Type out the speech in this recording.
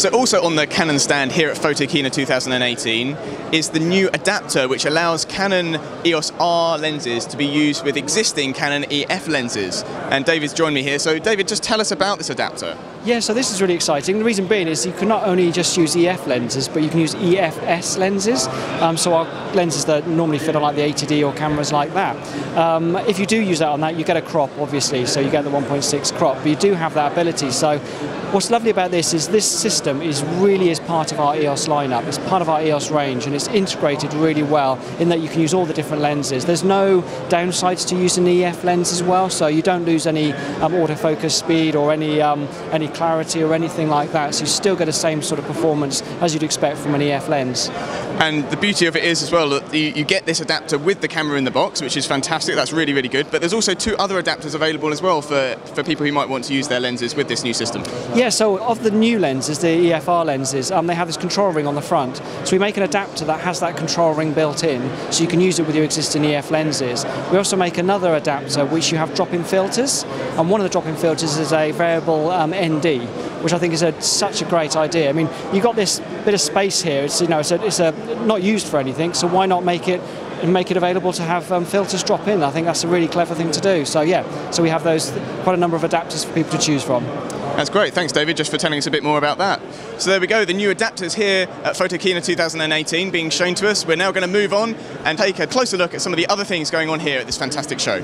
So also on the Canon stand here at Photokina 2018 is the new adapter which allows Canon EOS R lenses to be used with existing Canon EF lenses. And David's joined me here. So David, just tell us about this adapter. Yeah, so this is really exciting. The reason being is you can not only just use EF lenses, but you can use EFS lenses. So our lenses that normally fit on like the 80D or cameras like that. If you do use that on that, you get a crop, obviously, so you get the 1.6 crop, but you do have that ability. So what's lovely about this is this system really is part of our EOS lineup. It's part of our EOS range, and it's integrated really well in that you can use all the different lenses. There's no downsides to using the EF lens as well, so you don't lose any autofocus speed or any clarity or anything like that. So you still get the same sort of performance as you'd expect from an EF lens. And the beauty of it is as well that you get this adapter with the camera in the box, which is fantastic. That's really, really good. But there's also two other adapters available as well for people who might want to use their lenses with this new system. Yeah, so of the new lenses, the EFR lenses, they have this control ring on the front. So we make an adapter that has that control ring built in, so you can use it with your existing EF lenses. We also make another adapter which you have drop-in filters, and one of the drop-in filters is a variable ND, which I think is such a great idea. I mean, you've got this bit of space here. It's not used for anything, so why not make it available to have filters drop in? I think that's a really clever thing to do. So yeah, so we have quite a number of adapters for people to choose from. That's great. Thanks, David, just for telling us a bit more about that. So there we go, the new adapters here at Photokina 2018 being shown to us. We're now going to move on and take a closer look at some of the other things going on here at this fantastic show.